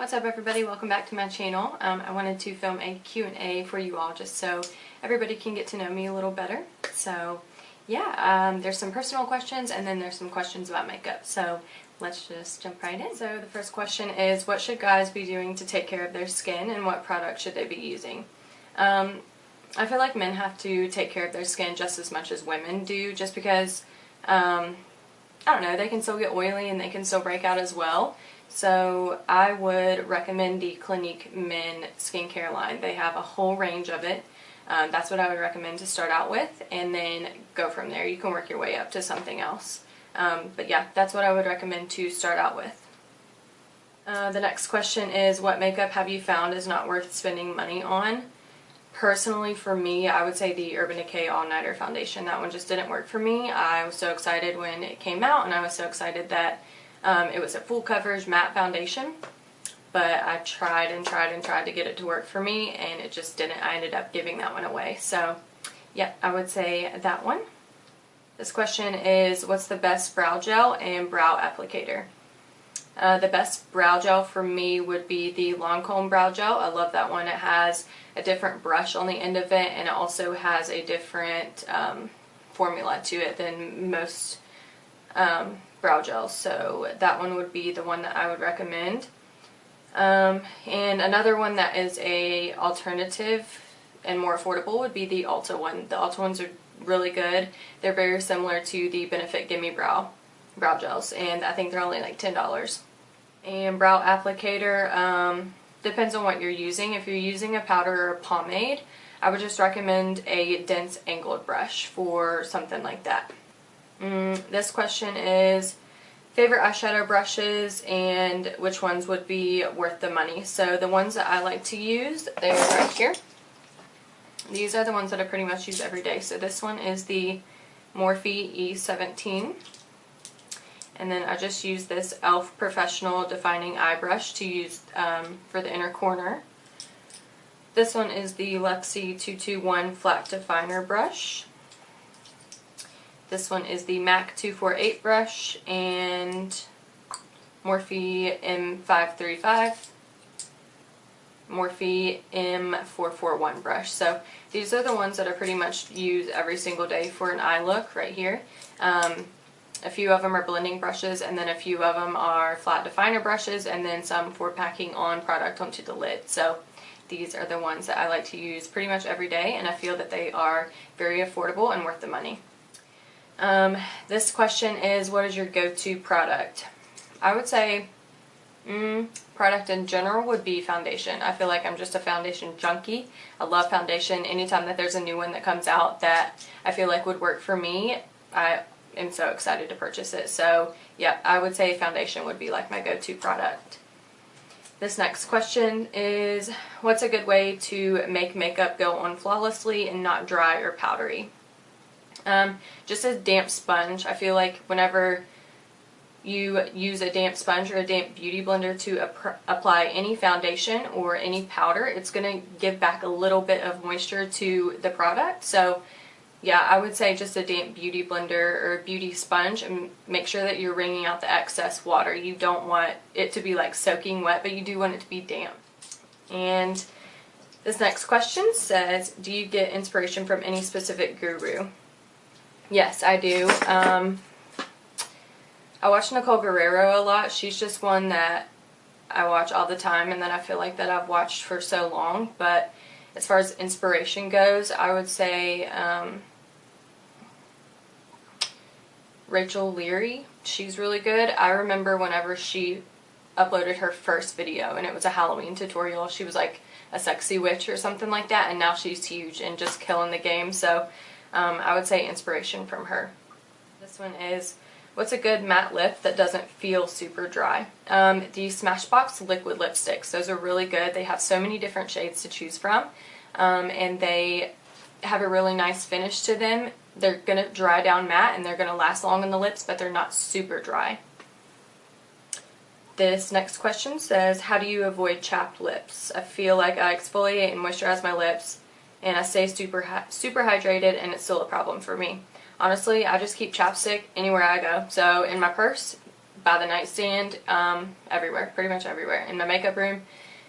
What's up everybody, welcome back to my channel. I wanted to film a Q&A for you all just so everybody can get to know me a little better. So yeah, there's some personal questions and then there's some questions about makeup. So let's just jump right in. So the first question is, what should guys be doing to take care of their skin and what product should they be using? I feel like men have to take care of their skin just as much as women do, just because, I don't know, they can still get oily and they can still break out as well. So I would recommend the Clinique Men skincare line. They have a whole range of it. That's what I would recommend to start out with, and then go from there. You can work your way up to something else. But yeah, that's what I would recommend to start out with. The next question is, what makeup have you found is not worth spending money on? Personally, for me, I would say the Urban Decay All Nighter Foundation. That one just didn't work for me. I was so excited when it came out, and I was so excited that it was a full coverage matte foundation, but I tried and tried and tried to get it to work for me, and it just didn't. I ended up giving that one away. So yeah, I would say that one. This question is, what's the best brow gel and brow applicator? The best brow gel for me would be the Lancome brow gel. I love that one. It has a different brush on the end of it, and it also has a different formula to it than most brow gels. So that one would be the one that I would recommend. And another one that is a alternative and more affordable would be the Ulta one. The Ulta ones are really good. They're very similar to the Benefit Gimme Brow gels, and I think they're only like $10. And brow applicator, depends on what you're using. If you're using a powder or a pomade, I would just recommend a dense angled brush for something like that. This question is, favorite eyeshadow brushes and which ones would be worth the money. So the ones that I like to use, they're right here. These are the ones that I pretty much use every day. So this one is the Morphe E17. And then I just use this e.l.f. Professional Defining Eye Brush to use for the inner corner. This one is the Luxie 221 Flat Definer Brush. This one is the MAC 248 brush and Morphe M535, Morphe M441 brush. So these are the ones that I pretty much use every single day for an eye look right here. A few of them are blending brushes, and then a few of them are flat definer brushes, and then some for packing on product onto the lid. So these are the ones that I like to use pretty much every day, and I feel that they are very affordable and worth the money. This question is, what is your go-to product? I would say product in general would be foundation. I feel like I'm just a foundation junkie. I love foundation. Anytime that there's a new one that comes out that I feel like would work for me, I am so excited to purchase it. So yeah, I would say foundation would be like my go-to product. This next question is, what's a good way to make makeup go on flawlessly and not dry or powdery? Just a damp sponge. I feel like whenever you use a damp sponge or a damp beauty blender to apply any foundation or any powder, it's going to give back a little bit of moisture to the product. So yeah, I would say just a damp beauty blender or beauty sponge, and make sure that you're wringing out the excess water. You don't want it to be like soaking wet, but you do want it to be damp. And this next question says, do you get inspiration from any specific guru? Yes, I do. I watch Nicole Guerrero a lot. She's just one that I watch all the time, and that I feel like that I've watched for so long. But as far as inspiration goes, I would say Rachel Leary. She's really good. I remember whenever she uploaded her first video, and it was a Halloween tutorial. She was like a sexy witch or something like that, and now she's huge and just killing the game. So I would say inspiration from her. This one is, what's a good matte lip that doesn't feel super dry? The Smashbox liquid lipsticks. Those are really good. They have so many different shades to choose from, and they have a really nice finish to them. They're going to dry down matte, and they're going to last long on the lips, but they're not super dry. This next question says, how do you avoid chapped lips? I feel like I exfoliate and moisturize my lips, and I stay super hydrated, and it's still a problem for me. Honestly, I just keep chapstick anywhere I go. So in my purse, by the nightstand, everywhere, pretty much everywhere. In my makeup room,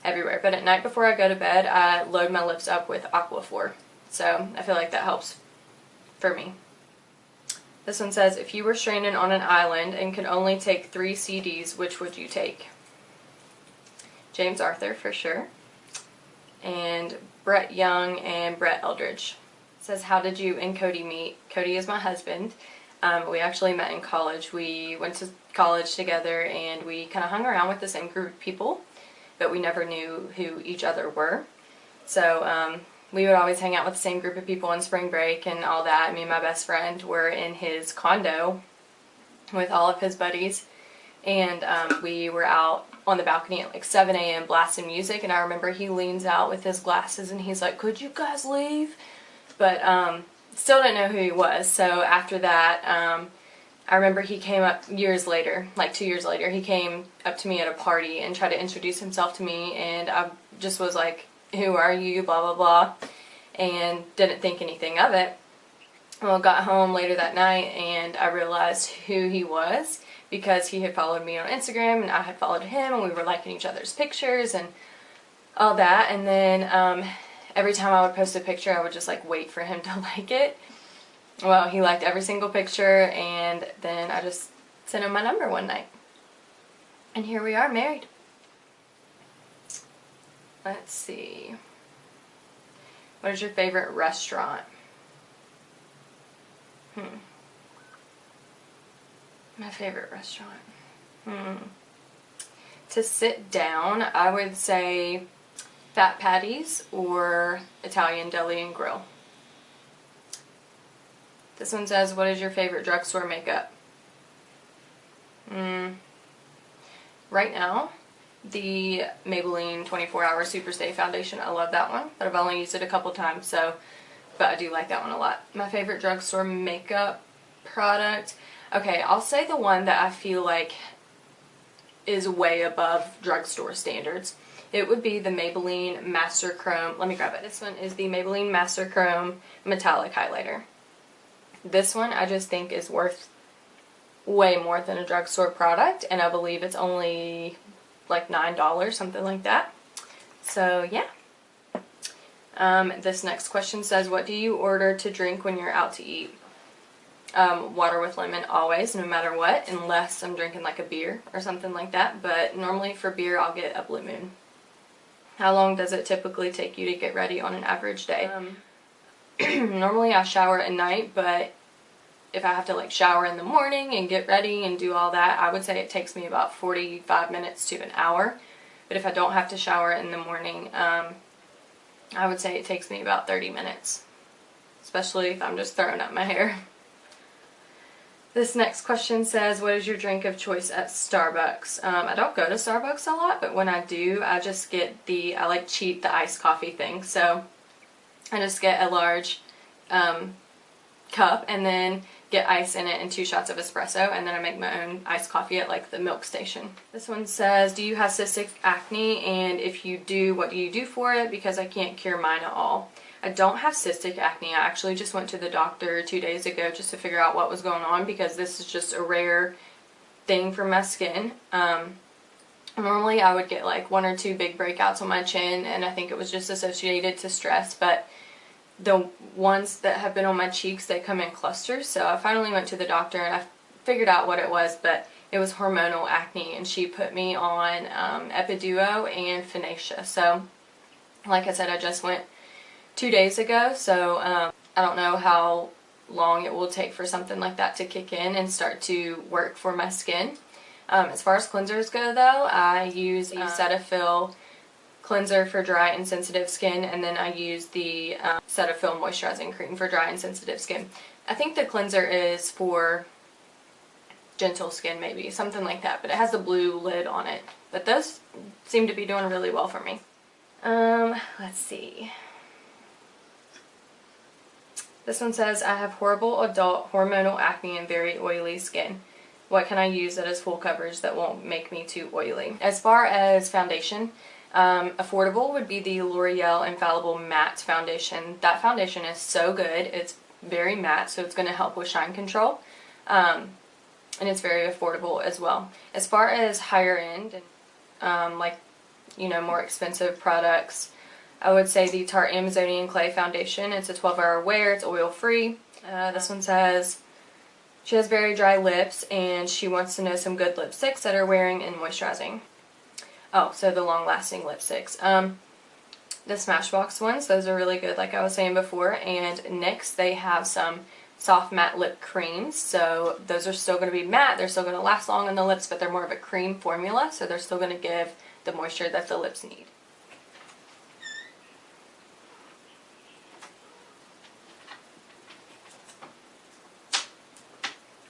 everywhere. But at night before I go to bed, I load my lips up with Aquaphor. So I feel like that helps for me. This one says, if you were stranded on an island and could only take 3 CDs, which would you take? James Arthur, for sure. And Brett Young and Brett Eldridge. It says, how did you and Cody meet? Cody is my husband. We actually met in college. We went to college together and we kind of hung around with the same group of people, but we never knew who each other were. So we would always hang out with the same group of people on spring break and all that. Me and my best friend were in his condo with all of his buddies, and we were out on the balcony at like 7 a.m. blasting music, and I remember he leans out with his glasses and he's like, could you guys leave? But still didn't know who he was. So after that, I remember he came up years later, like 2 years later, he came up to me at a party and tried to introduce himself to me, and I just was like, who are you, blah blah blah, and didn't think anything of it. Well, got home later that night and I realized who he was, because he had followed me on Instagram and I had followed him, and we were liking each other's pictures and all that. And then every time I would post a picture, I would just like wait for him to like it. Well, he liked every single picture, and then I just sent him my number one night. And here we are, married. Let's see. What is your favorite restaurant? My favorite restaurant. To sit down, I would say Fat Patties or Italian Deli and Grill. This one says, what is your favorite drugstore makeup? Right now, the Maybelline 24-Hour Superstay Foundation. I love that one, but I've only used it a couple times, so, but I do like that one a lot. My favorite drugstore makeup product, okay, I'll say the one that I feel like is way above drugstore standards. It would be the Maybelline Master Chrome. Let me grab it. This one is the Maybelline Master Chrome Metallic Highlighter. This one I just think is worth way more than a drugstore product, and I believe it's only like $9, something like that. So yeah. This next question says, what do you order to drink when you're out to eat? Water with lemon always, no matter what, unless I'm drinking like a beer or something like that. But normally for beer I'll get a Blue Moon. How long does it typically take you to get ready on an average day? Normally I shower at night, but if I have to like shower in the morning and get ready and do all that, I would say it takes me about 45 minutes to an hour. But if I don't have to shower in the morning, I would say it takes me about 30 minutes, especially if I'm just throwing up my hair. This next question says, what is your drink of choice at Starbucks? I don't go to Starbucks a lot, but when I do, I just get I like cheat the iced coffee thing. So I just get a large cup and then get ice in it and 2 shots of espresso, and then I make my own iced coffee at like the milk station. This one says, do you have cystic acne, and if you do, what do you do for it? Because I can't cure mine at all. I don't have cystic acne. I actually just went to the doctor 2 days ago just to figure out what was going on, because this is just a rare thing for my skin. Normally I would get like 1 or 2 big breakouts on my chin, and I think it was just associated to stress, but the ones that have been on my cheeks, they come in clusters. So I finally went to the doctor and I figured out what it was, but it was hormonal acne, and she put me on Epiduo and Finacea. So like I said, I just went 2 days ago, so I don't know how long it will take for something like that to kick in and start to work for my skin. As far as cleansers go though, I use the Cetaphil cleanser for dry and sensitive skin, and then I use the Cetaphil moisturizing cream for dry and sensitive skin. I think the cleanser is for gentle skin, maybe, something like that, but it has the blue lid on it. But those seem to be doing really well for me. Let's see. This one says, I have horrible adult hormonal acne and very oily skin. What can I use that is full coverage that won't make me too oily? As far as foundation, affordable would be the L'Oreal Infallible Matte Foundation. That foundation is so good. It's very matte, so it's going to help with shine control. and it's very affordable as well. As far as higher end and like, you know, more expensive products, I would say the Tarte Amazonian Clay Foundation. It's a 12-hour wear. It's oil-free. This one says she has very dry lips and she wants to know some good lipsticks that are wearing and moisturizing. Oh, so the long-lasting lipsticks. The Smashbox ones, those are really good, like I was saying before. And NYX, they have some soft matte lip creams, so those are still going to be matte. They're still going to last long on the lips, but they're more of a cream formula, so they're still going to give the moisture that the lips need.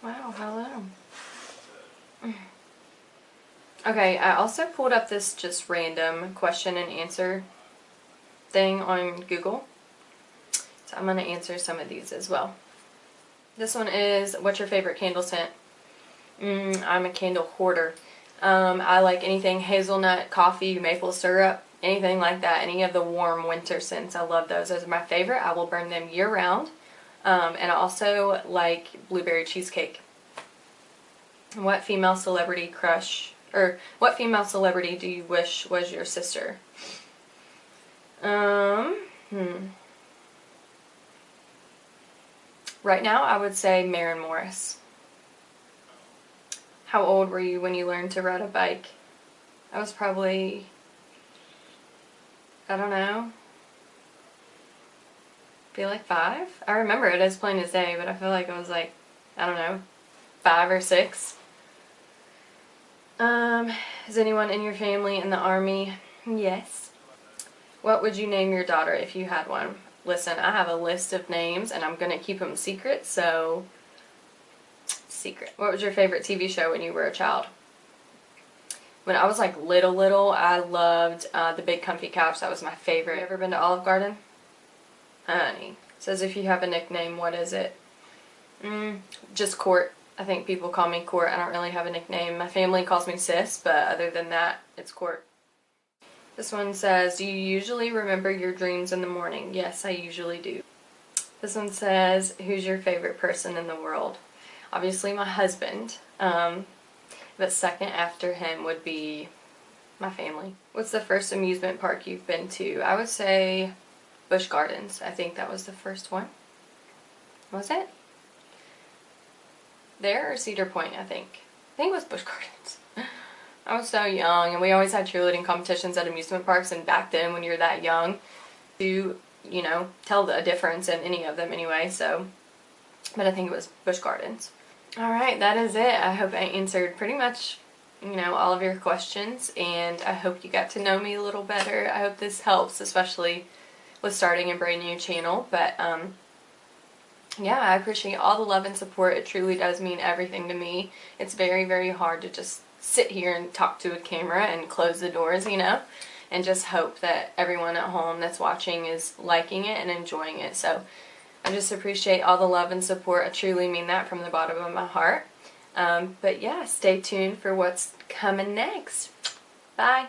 Wow, hello. Okay, I also pulled up this just random question and answer thing on Google, so I'm going to answer some of these as well. This one is, what's your favorite candle scent? I'm a candle hoarder. I like anything hazelnut, coffee, maple syrup, anything like that. Any of the warm winter scents, I love those. Those are my favorite. I will burn them year round. And I also like blueberry cheesecake. What female celebrity crush, or what female celebrity do you wish was your sister? Right now, I would say Maren Morris. How old were you when you learned to ride a bike? I was probably, I don't know, I feel like 5. I remember it as plain as day, but I feel like I was like, I don't know, 5 or 6. Is anyone in your family in the Army? Yes. What would you name your daughter if you had one? Listen, I have a list of names and I'm going to keep them secret, so secret. What was your favorite TV show when you were a child? When I was like little, I loved The Big Comfy Couch. That was my favorite. You ever been to Olive Garden? Honey. It says if you have a nickname, what is it? Just Court. I think people call me Court. I don't really have a nickname. My family calls me Sis, but other than that, it's Court. This one says, do you usually remember your dreams in the morning? Yes, I usually do. This one says, who's your favorite person in the world? Obviously my husband, but second after him would be my family. What's the first amusement park you've been to? I would say Busch Gardens. I think that was the first one. Was it? There or Cedar Point, I think. I think it was Busch Gardens. I was so young, and we always had cheerleading competitions at amusement parks, and back then when you're that young, you know, tell the difference in any of them anyway, so, but I think it was Busch Gardens. Alright, that is it. I hope I answered pretty much, you know, all of your questions, and I hope you got to know me a little better. I hope this helps, especially with starting a brand new channel, but, yeah, I appreciate all the love and support. It truly does mean everything to me. It's very, very hard to just sit here and talk to a camera and close the doors, you know, and just hope that everyone at home that's watching is liking it and enjoying it. So I just appreciate all the love and support. I truly mean that from the bottom of my heart. But yeah, stay tuned for what's coming next. Bye.